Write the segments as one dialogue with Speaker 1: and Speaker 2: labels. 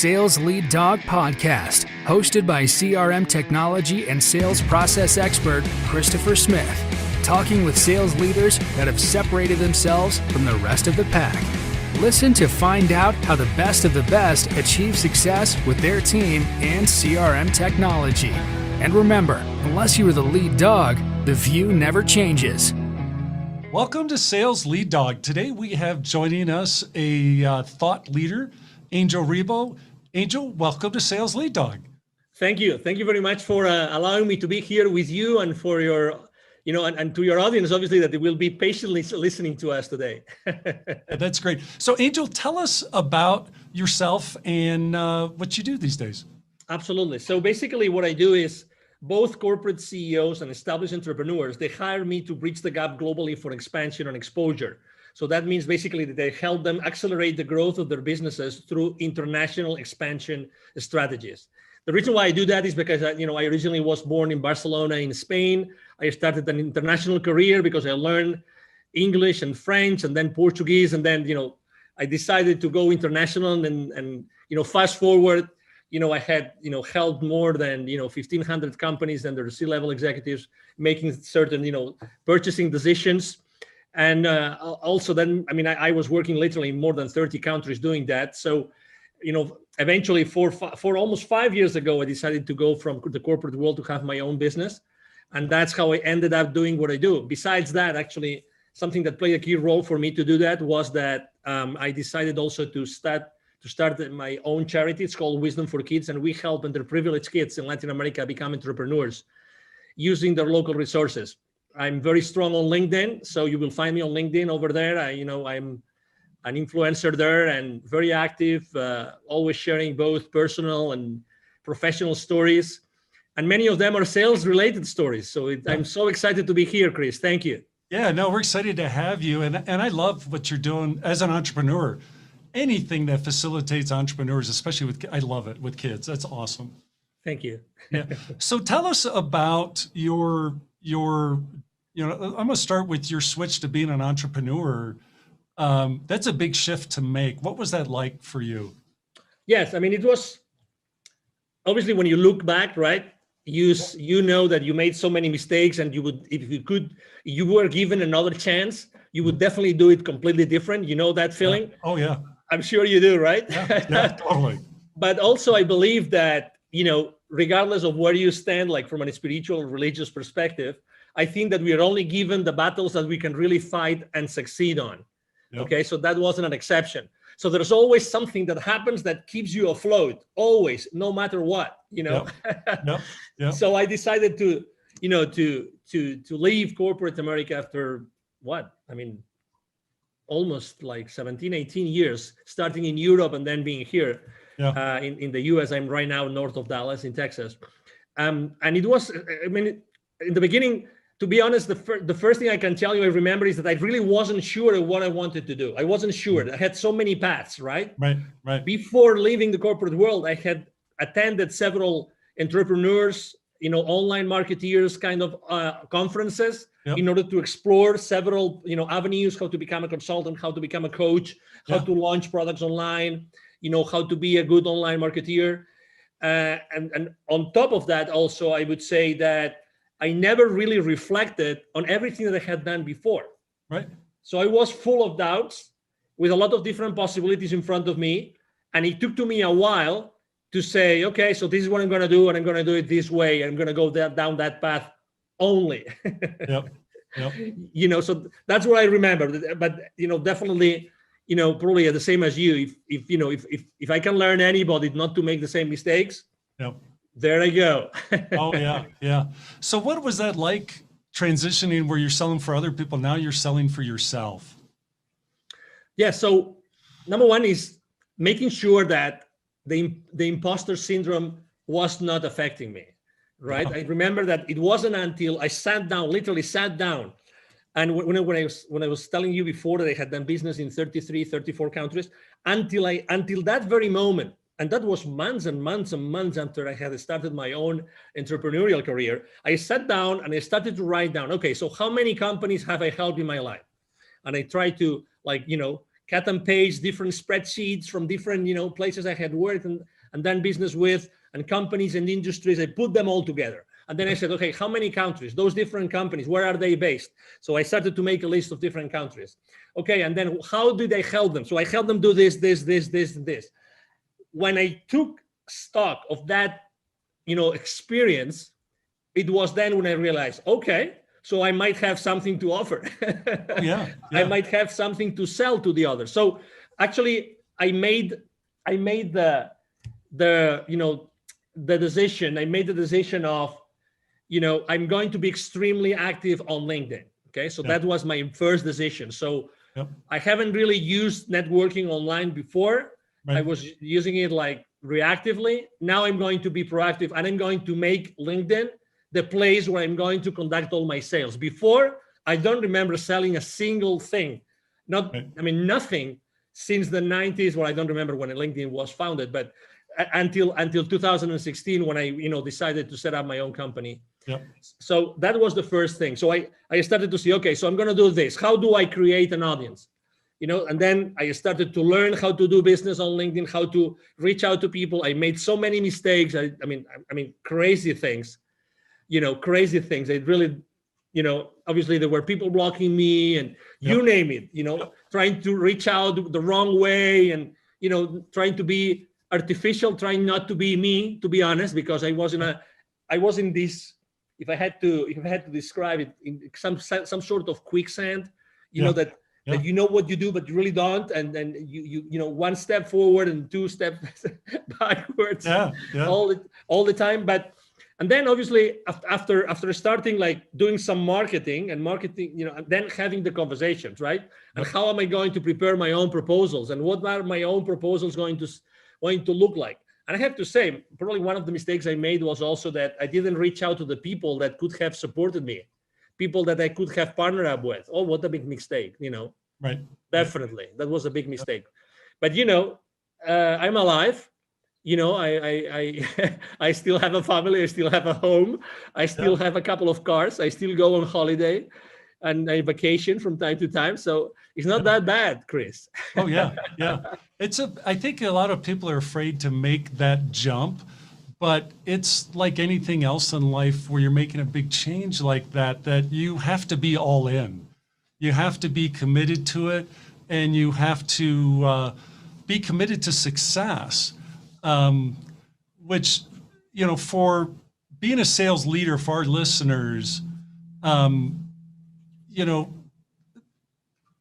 Speaker 1: Sales Lead Dog Podcast, hosted by CRM technology and sales process expert Christopher Smith, talking with sales leaders that have separated themselves from the rest of the pack. Listen to find out how the best of the best achieve success with their team and CRM technology. And remember, unless you are the lead dog, the view never changes.
Speaker 2: Welcome to Sales Lead Dog. Today we have joining us a thought leader, Angel RIBO. Angel, welcome to Sales Lead Dog.
Speaker 3: Thank you. Thank you very much for allowing me to be here with you and for your, and to your audience, obviously, that they will be patiently listening to us today.
Speaker 2: That's great. So Angel, tell us about yourself and what you do these days.
Speaker 3: Absolutely. So basically what I do is both corporate CEOs and established entrepreneurs, they hire me to bridge the gap globally for expansion and exposure. So that means basically that they help them accelerate the growth of their businesses through international expansion strategies. The reason why I do that is because I originally was born in Barcelona in Spain. I started an international career because I learned English and French and then Portuguese. And then, I decided to go international and fast forward, I had, helped more than, 1,500 companies and their C-level executives making certain, purchasing decisions. And also then, I was working literally in more than 30 countries doing that. So, eventually for almost 5 years ago, I decided to go from the corporate world to have my own business. And that's how I ended up doing what I do. Besides that, actually, something that played a key role for me to do that was that I decided also to start my own charity. It's called Wisdom for Kids. And we help underprivileged kids in Latin America become entrepreneurs using their local resources. I'm very strong on LinkedIn, so you will find me on LinkedIn over there. I'm an influencer there and very active, always sharing both personal and professional stories. And many of them are sales-related stories. So I'm so excited to be here, Chris. Thank you.
Speaker 2: Yeah, no, we're excited to have you. And I love what you're doing as an entrepreneur. Anything that facilitates entrepreneurs, especially I love it with kids. That's awesome.
Speaker 3: Thank you.
Speaker 2: Yeah. So tell us about your I'm going to start with your switch to being an entrepreneur. That's a big shift to make. What was that like for you?
Speaker 3: Yes, it was obviously when you look back, right? You know that you made so many mistakes, and you would, if you were given another chance, you would definitely do it completely different. You know that feeling?
Speaker 2: Yeah. Oh yeah.
Speaker 3: I'm sure you do, right?
Speaker 2: Yeah, totally.
Speaker 3: But also I believe that, regardless of where you stand, like from a spiritual or religious perspective, I think that we are only given the battles that we can really fight and succeed on. Yep. Okay, so that wasn't an exception. So there's always something that happens that keeps you afloat, always, no matter what,
Speaker 2: Yep. Yep.
Speaker 3: So I decided to leave corporate America after almost like 17, 18 years, starting in Europe and then being here.
Speaker 2: Yeah.
Speaker 3: In the US. I'm right now north of Dallas in Texas. And it was, in the beginning, to be honest, the first thing I can tell you I remember is that I really wasn't sure of what I wanted to do. I wasn't sure. I had so many paths, right?
Speaker 2: Right.
Speaker 3: Before leaving the corporate world, I had attended several entrepreneurs, online marketeers kind of conferences. Yep. In order to explore several, avenues, how to become a consultant, how to become a coach, how to launch products online, how to be a good online marketeer. And on top of that, also, I would say that I never really reflected on everything that I had done before.
Speaker 2: Right.
Speaker 3: So I was full of doubts with a lot of different possibilities in front of me. And it took to me a while to say, okay, so this is what I'm going to do, and I'm going to do it this way. I'm going to go down that path only.
Speaker 2: Yep.
Speaker 3: So that's what I remember. But, definitely, probably the same as you. If I can learn anybody not to make the same mistakes,
Speaker 2: yep.
Speaker 3: There I go.
Speaker 2: Oh, yeah. So what was that like transitioning where you're selling for other people? Now you're selling for yourself.
Speaker 3: Yeah. So number one is making sure that the imposter syndrome was not affecting me, right? I remember that it wasn't until I literally sat down. And when I was telling you before that I had done business in 33, 34 countries, until that very moment, and that was months and months and months after I had started my own entrepreneurial career, I sat down and I started to write down, okay, so how many companies have I helped in my life? And I tried to cut and paste different spreadsheets from different, places I had worked and done business with, and companies and industries. I put them all together. And then I said, okay, how many countries? Those different companies, where are they based? So I started to make a list of different countries. Okay, and then how did I help them? So I helped them do this, this, this, this, and this. When I took stock of that, experience, it was then when I realized, okay, so I might have something to offer.
Speaker 2: Yeah.
Speaker 3: I might have something to sell to the others. So actually, I made the decision. I made the decision of, I'm going to be extremely active on LinkedIn. Okay, so that was my first decision. So I haven't really used networking online before. Right. I was using it like reactively. Now I'm going to be proactive, and I'm going to make LinkedIn the place where I'm going to conduct all my sales. Before, I don't remember selling a single thing. Nothing since the 90s, where I don't remember when LinkedIn was founded, but until 2016, when I decided to set up my own company. So that was the first thing. So I started to see, okay, so I'm going to do this. How do I create an audience? And then I started to learn how to do business on LinkedIn, how to reach out to people. I made so many mistakes. I mean, crazy things. Crazy things. It really, obviously there were people blocking me, and you name it. Trying to reach out the wrong way, and trying to be artificial, trying not to be me, to be honest, because I was in this. If I had to describe it, in some sort of quicksand, that you know what you do, but you really don't, and then you one step forward and two steps backwards, all the time. And then obviously after starting like doing some marketing, and then having the conversations, right? And how am I going to prepare my own proposals, and what are my own proposals going to look like? And I have to say, probably one of the mistakes I made was also that I didn't reach out to the people that could have supported me, people that I could have partnered up with. Oh, what a big mistake, Right. Definitely. That was a big mistake. But, I'm alive. I still have a family. I still have a home. I still have a couple of cars. I still go on holiday and I vacation from time to time. So it's not that bad, Chris.
Speaker 2: Oh, yeah. Yeah. I think a lot of people are afraid to make that jump, but it's like anything else in life where you're making a big change like that you have to be all in. You have to be committed to it, and you have to be committed to success, which, for being a sales leader, for our listeners,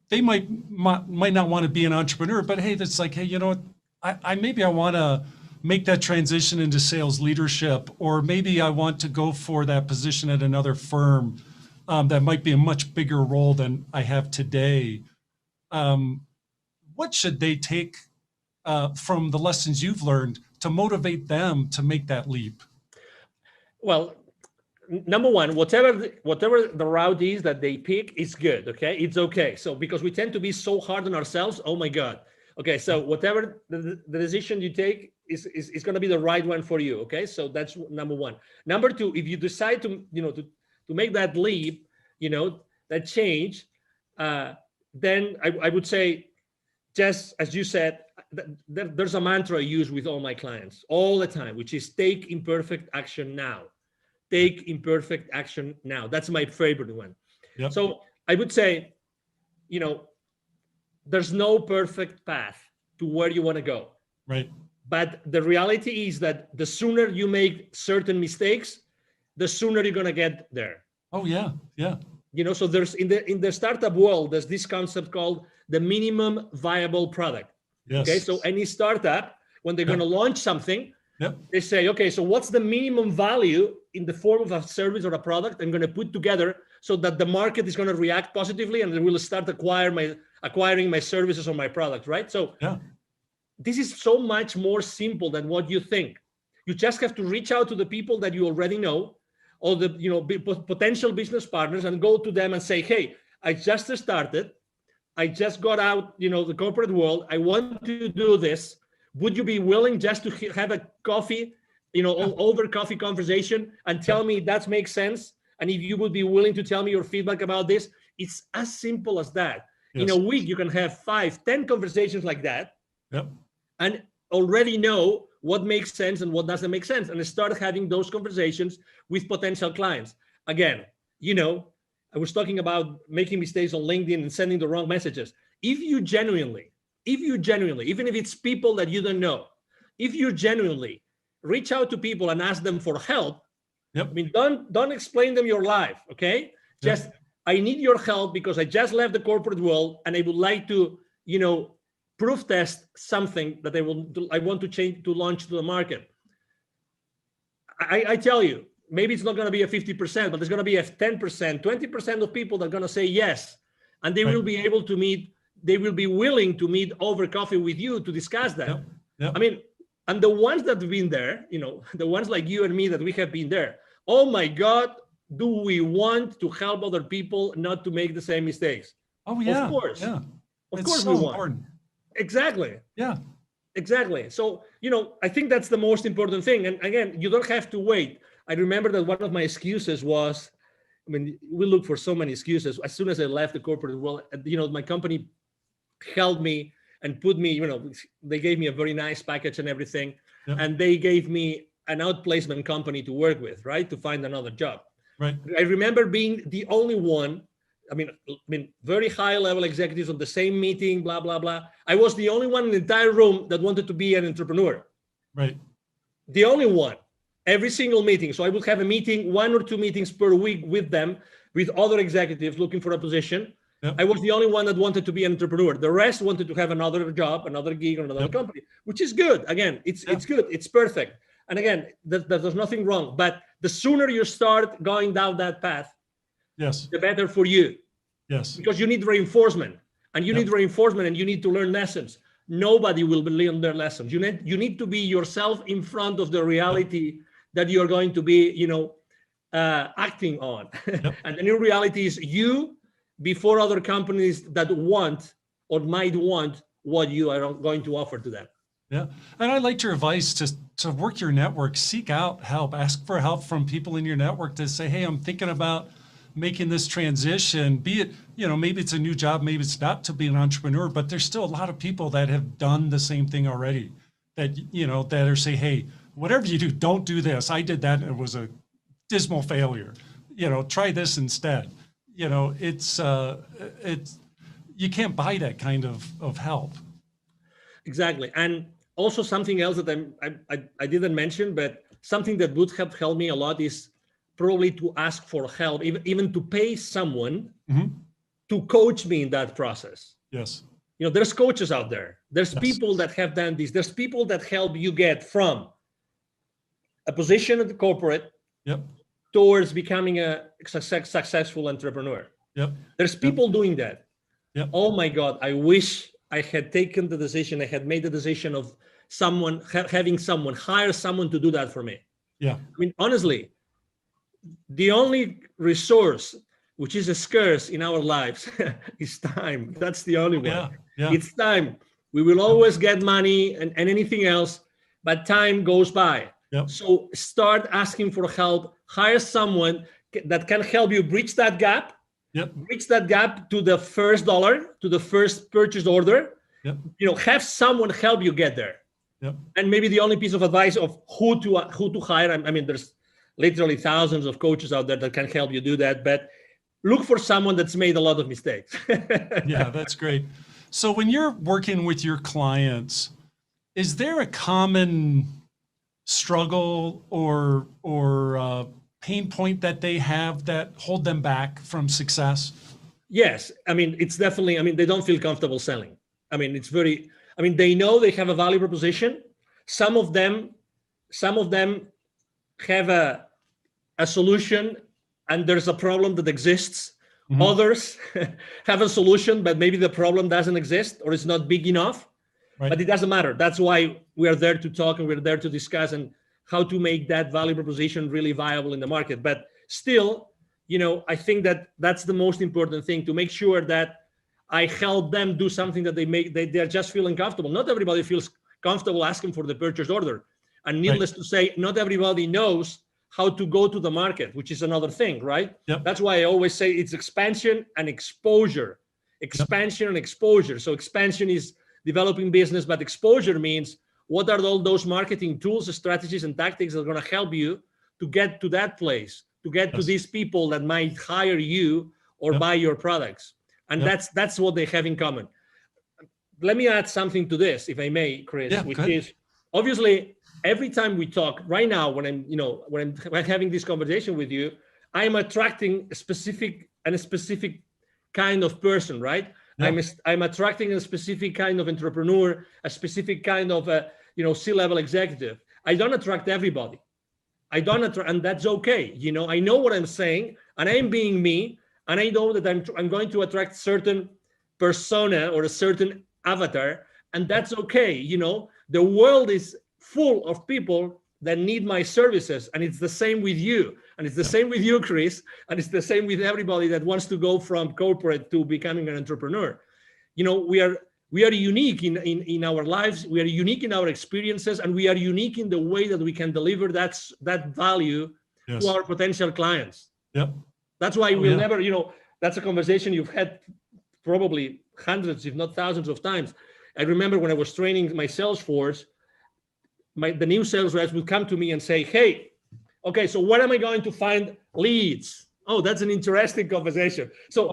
Speaker 2: they might not want to be an entrepreneur, but hey, that's like, hey, I want to make that transition into sales leadership, or maybe I want to go for that position at another firm that might be a much bigger role than I have today. What should they take from the lessons you've learned to motivate them to make that leap?
Speaker 3: Well, number one, whatever the route is that they pick is good. Okay, it's okay. So because we tend to be so hard on ourselves, oh my God. Okay, so whatever the decision you take is going to be the right one for you. Okay, so that's number one. Number two, if you decide to make that leap, that change, then I would say, just as you said, there's a mantra I use with all my clients all the time, which is take imperfect action now. Take imperfect action now. That's my favorite one. Yep. So I would say, there's no perfect path to where you want to go.
Speaker 2: Right.
Speaker 3: But the reality is that the sooner you make certain mistakes, the sooner you're going to get there.
Speaker 2: Oh, yeah. Yeah.
Speaker 3: So there's in the startup world, there's this concept called the minimum viable product.
Speaker 2: Yes.
Speaker 3: Okay. So any startup, when they're going to launch something, they say, okay, so what's the minimum value in the form of a service or a product I'm going to put together so that the market is going to react positively and they will start acquiring my services or my product, right? So this is so much more simple than what you think. You just have to reach out to the people that you already know, or the potential business partners, and go to them and say, hey, I just started. I just got out, the corporate world. I want to do this. Would you be willing just to have a coffee, over coffee conversation and tell me that makes sense? And if you would be willing to tell me your feedback about this, it's as simple as that. In a week, you can have 5, 10 conversations like that,
Speaker 2: Yep.
Speaker 3: and already know what makes sense and what doesn't make sense, and start having those conversations with potential clients. Again, I was talking about making mistakes on LinkedIn and sending the wrong messages. If you genuinely, even if it's people that you don't know, if you genuinely reach out to people and ask them for help,
Speaker 2: Yep.
Speaker 3: I mean, don't explain them your life, okay? Just, I need your help because I just left the corporate world and I would like to, proof test something that I want to change, to launch to the market. I tell you, maybe it's not going to be a 50%, but there's going to be a 10%, 20% of people that are going to say yes. And they will be able to meet, they will be willing to meet over coffee with you to discuss that.
Speaker 2: Yep. Yep.
Speaker 3: I mean, and the ones that have been there, the ones like you and me that we have been there, oh my God, do we want to help other people not to make the same mistakes?
Speaker 2: Oh yeah.
Speaker 3: Of course.
Speaker 2: Yeah.
Speaker 3: Of
Speaker 2: It's
Speaker 3: course
Speaker 2: so
Speaker 3: we want.
Speaker 2: important.
Speaker 3: Exactly.
Speaker 2: Yeah.
Speaker 3: Exactly. So, I think that's the most important thing. And again, you don't have to wait. I remember that one of my excuses was, we look for so many excuses. As soon as I left the corporate world, my company held me and put me, they gave me a very nice package and everything.
Speaker 2: Yep.
Speaker 3: And they gave me an outplacement company to work with, right? To find another job.
Speaker 2: Right.
Speaker 3: I remember being the only one, very high level executives on the same meeting, blah, blah, blah. I was the only one in the entire room that wanted to be an entrepreneur.
Speaker 2: Right.
Speaker 3: The only one, every single meeting. So I would have a meeting, 1 or 2 meetings per week with them, with other executives looking for a position.
Speaker 2: Yep.
Speaker 3: I was the only one that wanted to be an entrepreneur. The rest wanted to have another job, another gig, or another company, which is good. Again, it's good. It's perfect. And again, there's nothing wrong. But the sooner you start going down that path,
Speaker 2: Yes.
Speaker 3: the better for you.
Speaker 2: Yes.
Speaker 3: Because you need reinforcement, and you need reinforcement, and you need to learn lessons. Nobody will learn their lessons. You need to be yourself in front of the reality that you're going to be, acting on. And the new reality is you before other companies that want or might want what you are going to offer to them.
Speaker 2: Yeah. And I liked your advice to work your network, seek out help, ask for help from people in your network to say, hey, I'm thinking about making this transition, be it, maybe it's a new job, maybe it's not to be an entrepreneur, but there's still a lot of people that have done the same thing already that, that are say, hey, whatever you do, don't do this. I did that and it was a dismal failure. Try this instead. It's you can't buy that kind of help.
Speaker 3: Exactly. And also something else that I didn't mention, but something that would have helped me a lot is probably to ask for help, even to pay someone to coach me in that process.
Speaker 2: Yes.
Speaker 3: There's coaches out there. There's people that have done this. There's people that help you get from a position at the corporate towards becoming a successful entrepreneur. There's people doing that. Oh my God, I wish I had taken the decision. I had made the decision of having someone hire someone to do that for me. Honestly, the only resource which is scarce in our lives is time. That's the only one. It's time. We will always get money and anything else, but time goes by. So start asking for help. Hire someone that can help you bridge that gap. Bridge that gap to the first dollar, to the first purchase order. Have someone help you get there. And maybe the only piece of advice of who to hire. There's literally thousands of coaches out there that can help you do that, but look for someone that's made a lot of mistakes.
Speaker 2: Yeah, that's great. So when you're working with your clients, is there a common struggle or pain point that they have that hold them back from success?
Speaker 3: Yes. It's definitely, they don't feel comfortable selling. They know they have a value proposition. Some of them have a solution and there's a problem that exists. Others have a solution, but maybe the problem doesn't exist or it's not big enough. But it doesn't matter. That's why we are there to talk and we're there to discuss and how to make that value proposition really viable in the market. But still, I think that that's the most important thing, to make sure that I help them do something that they're just feeling comfortable. Not everybody feels comfortable asking for the purchase order. And needless to say, not everybody knows how to go to the market, which is another thing, right? That's why I always say it's expansion and exposure. expansion and exposure. So expansion is developing business, but exposure means what are all those marketing tools, strategies, and tactics that are going to help you to get to that place, to get to these people that might hire you or buy your products. And that's what they have in common. Let me add something to this, if I may, Chris, which is obviously every time we talk right now, when I'm having this conversation with you, I'm attracting a specific kind of person, right? I'm attracting a specific kind of entrepreneur, a specific kind of C-level executive. I don't attract everybody. And that's okay. I know what I'm saying, and I'm being me, and I know that I'm going to attract certain persona or a certain avatar, and that's okay. The world is full of people that need my services, and it's the same with you, and it's the same with you, Chris, and it's the same with everybody that wants to go from corporate to becoming an entrepreneur. We are unique in our lives, we are unique in our experiences, and we are unique in the way that we can deliver that value to our potential clients. That's why we'll never, that's a conversation you've had probably hundreds, if not thousands of times. I remember when I was training my sales force, the new sales reps would come to me and say, hey, okay, so where am I going to find leads? Oh, that's an interesting conversation. So,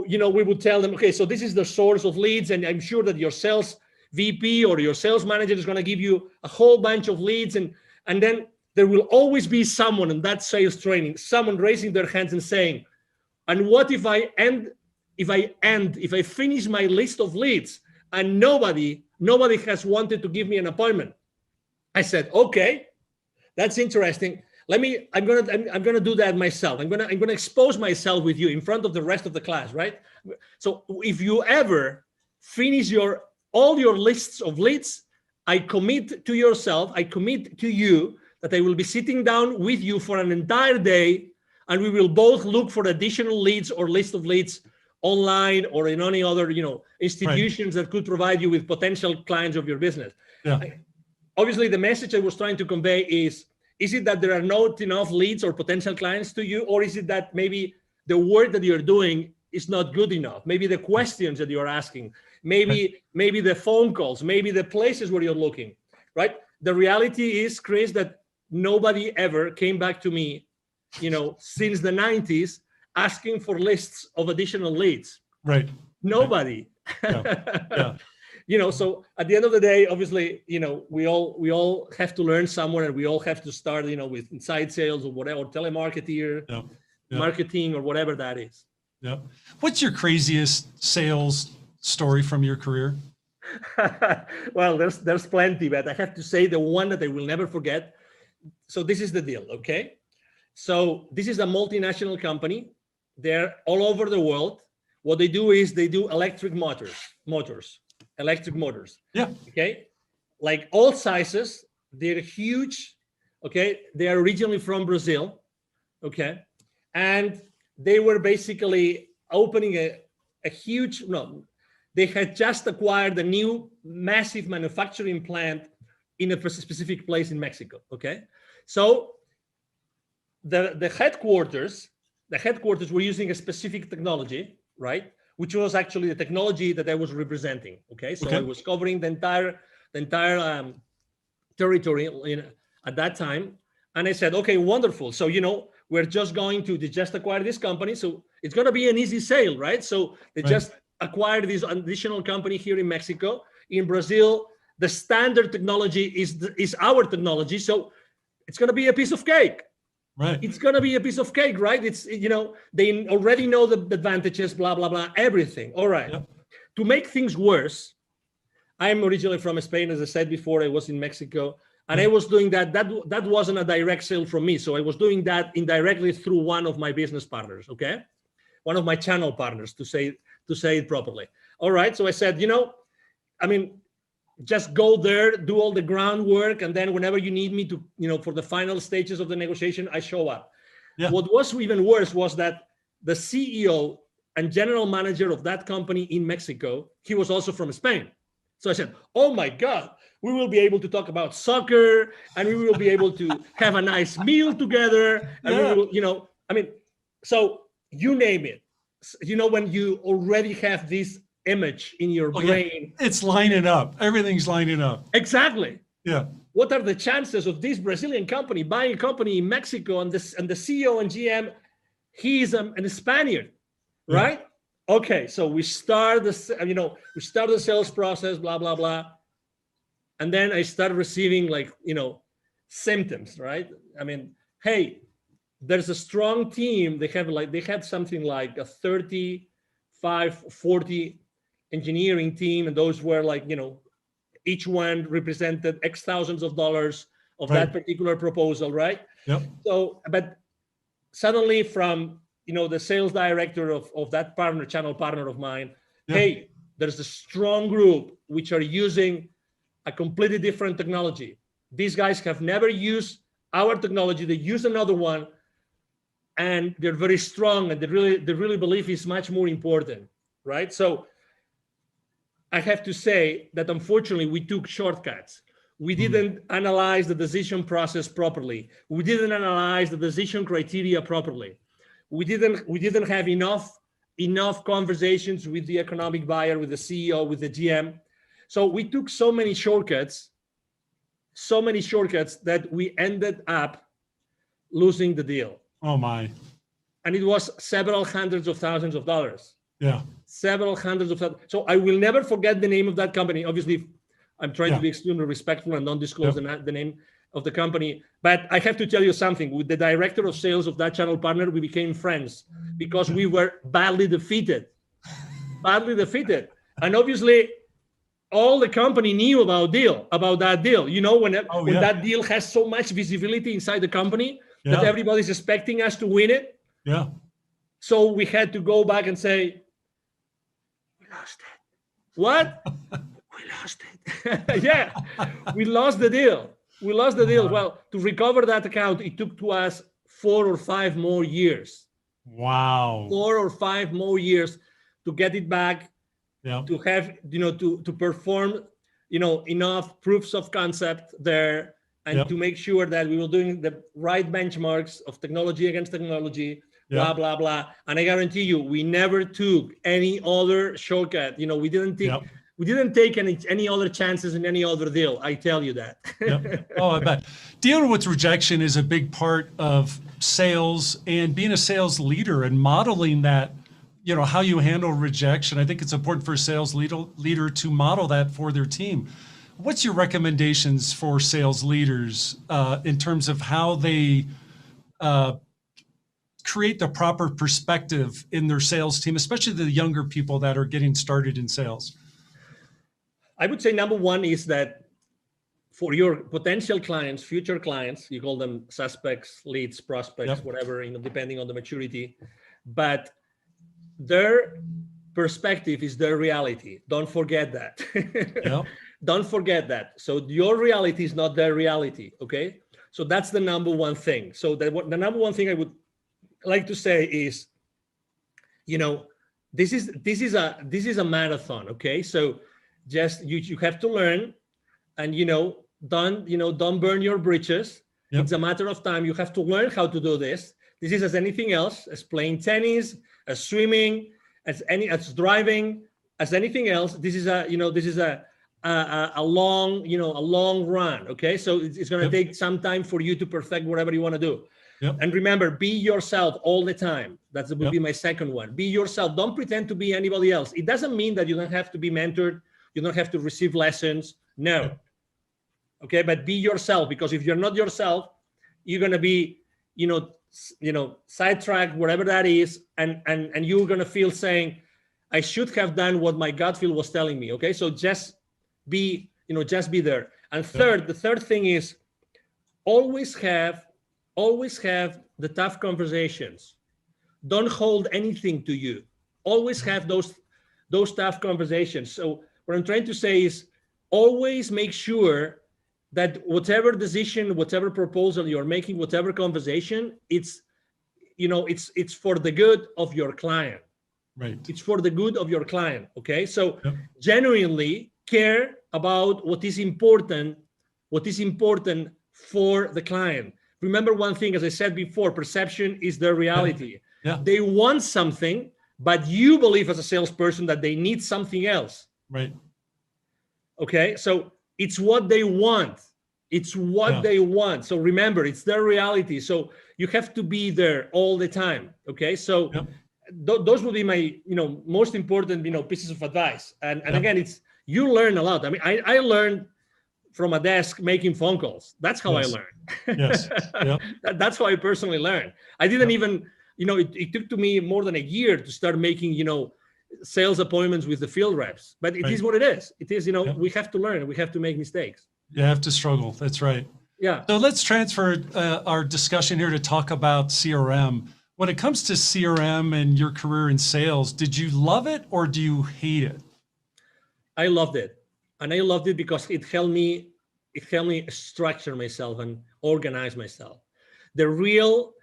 Speaker 3: we would tell them, okay, so this is the source of leads, and I'm sure that your sales VP or your sales manager is going to give you a whole bunch of leads, and then there will always be someone in that sales training, someone raising their hands and saying, and what if I finish my list of leads and nobody has wanted to give me an appointment? I said, okay, that's interesting. I'm gonna do that myself. I'm gonna expose myself with you in front of the rest of the class, right? So if you ever finish all your lists of leads, I commit to you that I will be sitting down with you for an entire day, and we will both look for additional leads or list of leads online or in any other institutions that could provide you with potential clients of your business. Obviously, the message I was trying to convey is it that there are not enough leads or potential clients to you, or is it that maybe the work that you're doing is not good enough? Maybe the questions that you're asking, maybe the phone calls, maybe the places where you're looking, right? The reality is, Chris, that nobody ever came back to me, since the 90s asking for lists of additional leads.
Speaker 2: Right.
Speaker 3: Nobody. So at the end of the day, obviously, we all have to learn somewhere, and we all have to start, with inside sales or whatever, or telemarketer, marketing, or whatever that is.
Speaker 2: What's your craziest sales story from your career?
Speaker 3: Well, there's plenty, but I have to say the one that I will never forget. So this is the deal, okay? So this is a multinational company. They're all over the world. What they do is they do electric motors. Okay, like all sizes. They're huge. Okay, they are originally from Brazil. Okay, and they were basically opening a huge. No, they had just acquired a new massive manufacturing plant in a specific place in Mexico. Okay, so the headquarters were using a specific technology, right? Which was actually the technology that I was representing. Okay, so I was covering the entire territory at that time, and I said, okay, wonderful. So we're just going to just acquire this company, so it's going to be an easy sale, right? So they just acquired this additional company here in Mexico. In Brazil, the standard technology is our technology, so it's going to be a piece of cake.
Speaker 2: Right.
Speaker 3: It's going to be a piece of cake, right? It's, they already know the advantages, blah, blah, blah, everything. All right. To make things worse, I'm originally from Spain. As I said before, I was in Mexico, and I was doing that. That wasn't a direct sale from me. So I was doing that indirectly through one of my business partners. Okay. One of my channel partners, to say it properly. All right. So I said, just go there, do all the groundwork, and then whenever you need me to, for the final stages of the negotiation, I show up. What was even worse was that the CEO and general manager of that company in Mexico, he was also from Spain. So I said, oh my God, we will be able to talk about soccer, and we will be able to have a nice meal together. And we will, so you name it. when you already have this image in your brain.
Speaker 2: Yeah. It's lining up. Everything's lining up.
Speaker 3: Exactly.
Speaker 2: Yeah.
Speaker 3: What are the chances of this Brazilian company buying a company in Mexico, and the CEO and GM, he is a Spaniard, right? Yeah. Okay, so we start the sales process, blah blah blah, and then I start receiving symptoms, right? I mean, hey, there's a strong team. They had something like a 35, 40 engineering team, and those were each one represented X thousands of dollars of that particular proposal, right?
Speaker 2: Yep.
Speaker 3: So, but suddenly from, the sales director of that channel partner of mine, hey, there's a strong group which are using a completely different technology. These guys have never used our technology. They use another one, and they're very strong, and they really believe it's much more important, right? So I have to say that unfortunately we took shortcuts. We didn't analyze the decision process properly. We didn't analyze the decision criteria properly. We didn't have enough conversations with the economic buyer, with the CEO, with the GM. So we took so many shortcuts that we ended up losing the deal.
Speaker 2: Oh my.
Speaker 3: And it was several hundreds of thousands of dollars.
Speaker 2: Yeah.
Speaker 3: Several hundreds of thousands. So I will never forget the name of that company. Obviously, I'm trying to be extremely respectful and don't disclose the name of the company. But I have to tell you something. With the director of sales of that channel partner, we became friends because we were badly defeated. And obviously, all the company knew about that deal. When that deal has so much visibility inside the company that everybody's expecting us to win it.
Speaker 2: Yeah.
Speaker 3: So we had to go back and say, we lost it. What? We lost it. Yeah, we lost the deal. Well, to recover that account, it took to us 4 or 5 more years.
Speaker 2: Wow.
Speaker 3: 4 or 5 more years to get it back, to have, to perform, enough proofs of concept there, and to make sure that we were doing the right benchmarks of technology against technology, blah, blah, blah. And I guarantee you, we never took any other shortcut. We didn't take any other chances in any other deal. I tell you that.
Speaker 2: Oh, I bet. Dealing with rejection is a big part of sales, and being a sales leader and modeling that, how you handle rejection. I think it's important for a sales leader to model that for their team. What's your recommendations for sales leaders in terms of how they create the proper perspective in their sales team, especially the younger people that are getting started in sales?
Speaker 3: I would say number one is that for your potential clients, future clients, you call them suspects, leads, prospects, whatever, depending on the maturity, but their perspective is their reality. Don't forget that. Don't forget that. So your reality is not their reality. Okay. So that's the number one thing. So the number one thing I would like to say is, this is a marathon. Okay. So just you have to learn, and don't burn your bridges. It's a matter of time. You have to learn how to do this. This is as anything else, as playing tennis, as swimming, as driving, as anything else. This is a long run. Okay, so it's going to take some time for you to perfect whatever you want to do. And remember, be yourself all the time. That would be my second one. Be yourself. Don't pretend to be anybody else. It doesn't mean that you don't have to be mentored. You don't have to receive lessons. No. Okay, but be yourself, because if you're not yourself, you're going to be, sidetracked, whatever that is, and you're going to feel saying, I should have done what my gut feel was telling me. Okay, so just be there. And the third thing is always have the tough conversations. Don't hold anything to you. Always have those tough conversations. So what I'm trying to say is always make sure that whatever decision, whatever proposal you're making, whatever conversation, it's for the good of your client.
Speaker 2: Right.
Speaker 3: It's for the good of your client. Okay. So genuinely care about what is important for the client. Remember one thing, as I said before, perception is their reality. They want something, but you believe as a salesperson that they need something else.
Speaker 2: Right.
Speaker 3: Okay. So it's what they want. It's what they want. So remember, it's their reality. So you have to be there all the time. Okay. So those would be my, most important, pieces of advice. And again, you learn a lot. I mean, I learned from a desk making phone calls. That's how I learned.
Speaker 2: Yes. Yep.
Speaker 3: That's how I personally learned. I didn't even, it took to me more than a year to start making, sales appointments with the field reps, but it is what it is. It is, we have to learn, we have to make mistakes.
Speaker 2: You have to struggle. That's right.
Speaker 3: Yeah.
Speaker 2: So let's transfer our discussion here to talk about CRM. When it comes to CRM and your career in sales, did you love it or do you hate it?
Speaker 3: I loved it. And I loved it because it helped me structure myself and organize myself. The real,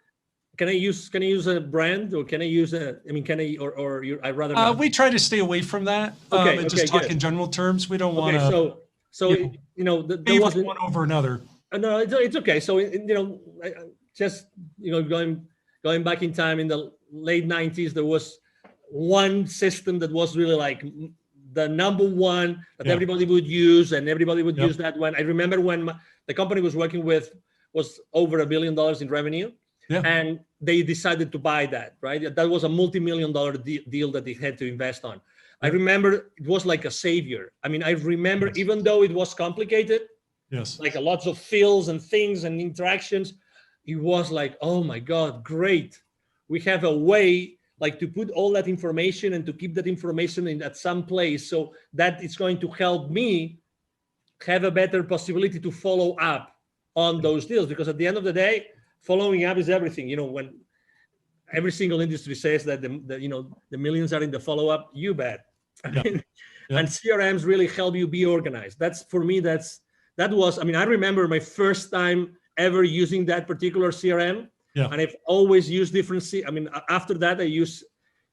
Speaker 3: can I use a brand, or can I use I'd rather not?
Speaker 2: We try to stay away from that. And just talk in general terms. We don't want to.
Speaker 3: There wasn't
Speaker 2: one over another.
Speaker 3: No, it's okay. So, going back in time in the late 90s, there was one system that was really like the number one that everybody would use, and everybody would use that one. I remember when the company was working with was over $1 billion in revenue, and they decided to buy that, right? That was a multi-million-dollar deal that they had to invest on. I remember it was like a savior. I mean, I remember even though it was complicated, like lots of fields and things and interactions, it was like, oh my God, great. We have a way like to put all that information and to keep that information at some place so that it's going to help me have a better possibility to follow up on those deals. Because at the end of the day, following up is everything. When every single industry says that the millions are in the follow-up, you bet. And CRMs really help you be organized. That's for me, that was, I remember my first time ever using that particular CRM. And I've always used different. After that, I use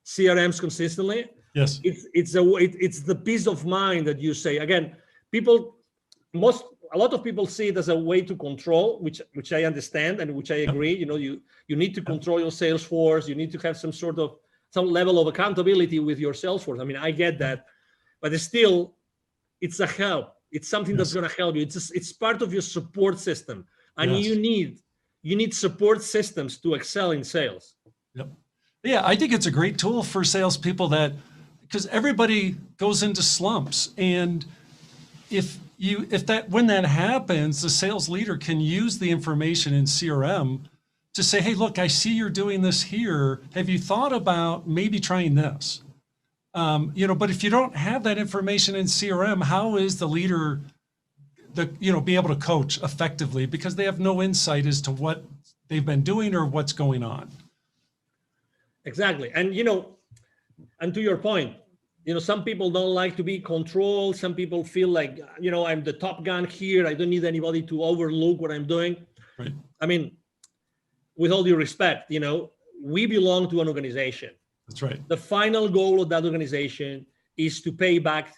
Speaker 3: CRMs consistently.
Speaker 2: Yes.
Speaker 3: It's the peace of mind that you say. Again, a lot of people see it as a way to control, which I understand and which I agree. You need to control your sales force. You need to have some level of accountability with your sales force. I get that, but it's a help. It's something that's going to help you. It's part of your support system, and you need support systems to excel in sales.
Speaker 2: Yep. Yeah, I think it's a great tool for salespeople because everybody goes into slumps, and when that happens, the sales leader can use the information in CRM to say, hey, look, I see you're doing this here. Have you thought about maybe trying this? But if you don't have that information in CRM, how is the leader be able to coach effectively, because they have no insight as to what they've been doing or what's going on?
Speaker 3: Exactly. And, and to your point, some people don't like to be controlled. Some people feel like, I'm the top gun here. I don't need anybody to overlook what I'm doing.
Speaker 2: Right.
Speaker 3: With all due respect, we belong to an organization.
Speaker 2: That's right. The
Speaker 3: final goal of that organization is to pay back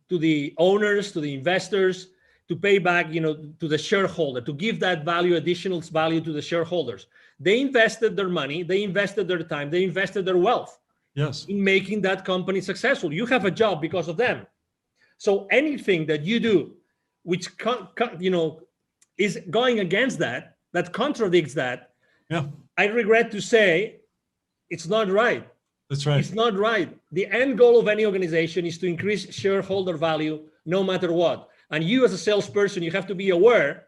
Speaker 3: to the owners, to the investors, to pay back, to the shareholder, to give that additional value to the shareholders. They invested their money, they invested their time, they invested their wealth in making that company successful. You have a job because of them. So anything that you do, which is going against that contradicts that, I regret to say, it's not right.
Speaker 2: That's right.
Speaker 3: It's not right. The end goal of any organization is to increase shareholder value no matter what. And you as a salesperson, you have to be aware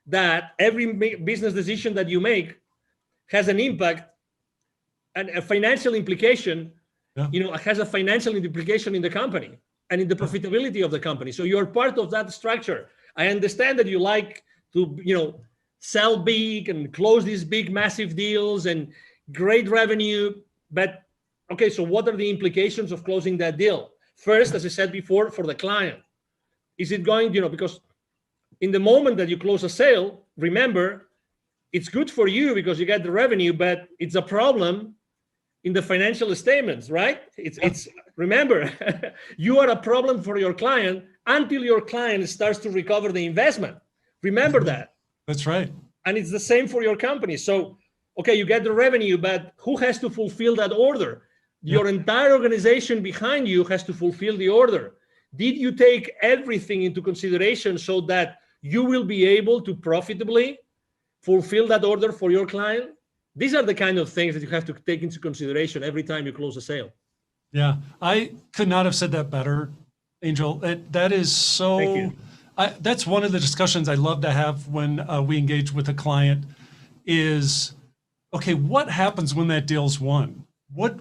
Speaker 3: that every business decision that you make has an impact and a financial implication, has a financial implication in the company and in the profitability of the company. So you're part of that structure. I understand that you like to, sell big and close these big, massive deals and great revenue. But okay, so what are the implications of closing that deal? First, as I said before, for the client, is it going, because in the moment that you close a sale, remember, it's good for you because you get the revenue, but it's a problem in the financial statements, right? It's remember, you are a problem for your client until your client starts to recover the investment. Remember that.
Speaker 2: That's right.
Speaker 3: And it's the same for your company. So, okay, you get the revenue, but who has to fulfill that order? Your entire organization behind you has to fulfill the order. Did you take everything into consideration so that you will be able to profitably fulfill that order for your client? These are the kind of things that you have to take into consideration every time you close a sale.
Speaker 2: Yeah, I could not have said that better, Angel. That is so.
Speaker 3: Thank you.
Speaker 2: That's one of the discussions I love to have when we engage with a client is, okay, what happens when that deal's won? What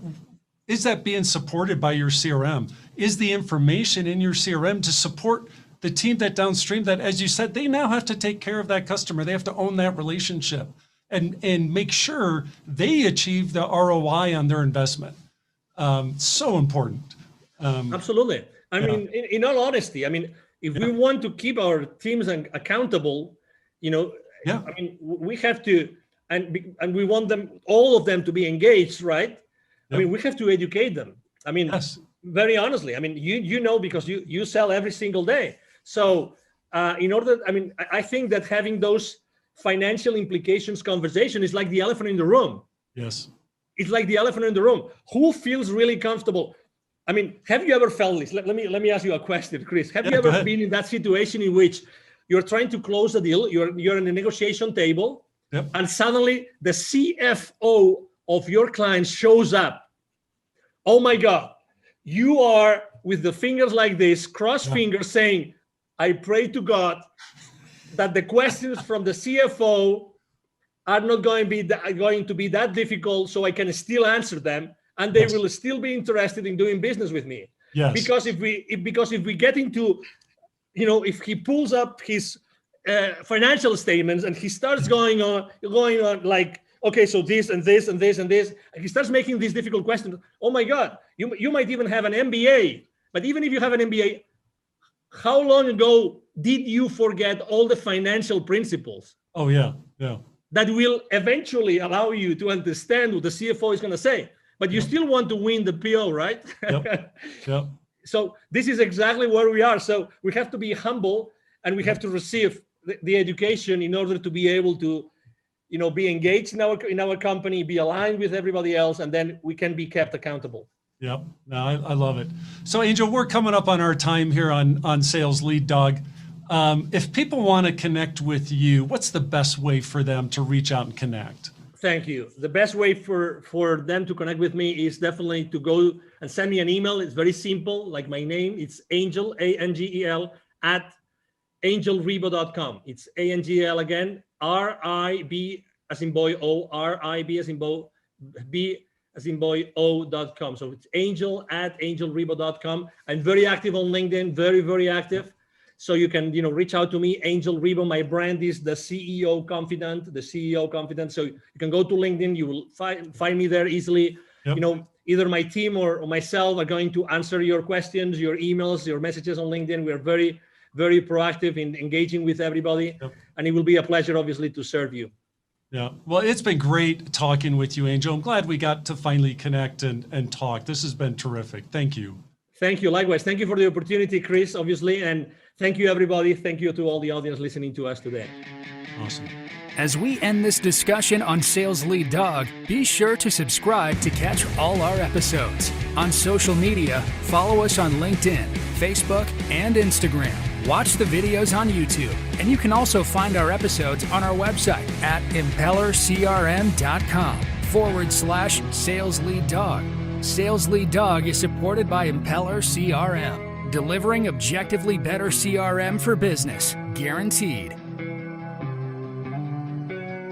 Speaker 2: is that being supported by your CRM? Is the information in your CRM to support the team that downstream that, as you said, they now have to take care of that customer. They have to own that relationship and make sure they achieve the ROI on their investment. So important.
Speaker 3: Absolutely. I mean, in all honesty, I mean, if we want to keep our teams accountable, I mean, we have to, and we want them, all of them, to be engaged, right? I mean, we have to educate them. I mean, very honestly, I mean, because you sell every single day. So I think that having those financial implications conversation is like the elephant in the room.
Speaker 2: Yes.
Speaker 3: It's like the elephant in the room. Who feels really comfortable? I mean, have you ever felt this? Let me ask you a question, Chris. Have you ever been in that situation in which you're trying to close a deal, you're in a negotiation table, and suddenly the CFO of your client shows up? Oh my God, you are with the fingers like this, cross fingers, saying, I pray to God that the questions from the CFO are not going to be that difficult, so I can still answer them, and they will still be interested in doing business with me.
Speaker 2: Yes.
Speaker 3: Because if we get into, if he pulls up his financial statements and he starts going on like, okay, so this and this and this and this, and he starts making these difficult questions. Oh my God, you might even have an MBA, but even if you have an MBA, how long ago did you forget all the financial principles?
Speaker 2: Oh yeah.
Speaker 3: That will eventually allow you to understand what the CFO is going to say, but you still want to win the PO, right?
Speaker 2: Yep.
Speaker 3: So this is exactly where we are. So we have to be humble, and we have to receive the education in order to be able to, be engaged in our company, be aligned with everybody else, and then we can be kept accountable.
Speaker 2: Yep. No, I love it. So Angel, we're coming up on our time here on Sales Lead Dog. If people want to connect with you, what's the best way for them to reach out and connect?
Speaker 3: Thank you. The best way for them to connect with me is definitely to go and send me an email. It's very simple, like my name. It's Angel, Angel, at angelribo.com. It's ANGL again, RIB as in boy O, RIB as in boy B as in boy O.com. So it's Angel at angelribo.com. I'm very active on LinkedIn, very, very active. So you can, reach out to me, Angel Ribo. My brand is the CEO Confidant, So you can go to LinkedIn. You will find me there easily. Yep. Either my team or myself are going to answer your questions, your emails, your messages on LinkedIn. We are very, very proactive in engaging with everybody. Yep. And it will be a pleasure, obviously, to serve you.
Speaker 2: Yeah. Well, it's been great talking with you, Angel. I'm glad we got to finally connect and talk. This has been terrific. Thank you.
Speaker 3: Thank you. Likewise. Thank you for the opportunity, Chris, obviously. And thank you, everybody. Thank you to all the audience listening to us today.
Speaker 2: Awesome.
Speaker 1: As we end this discussion on Sales Lead Dog, be sure to subscribe to catch all our episodes. On social media, follow us on LinkedIn, Facebook, and Instagram. Watch the videos on YouTube, and you can also find our episodes on our website at impellercrm.com/Sales Lead Dog. Sales Lead Dog is supported by Impeller CRM, delivering objectively better CRM for business, guaranteed.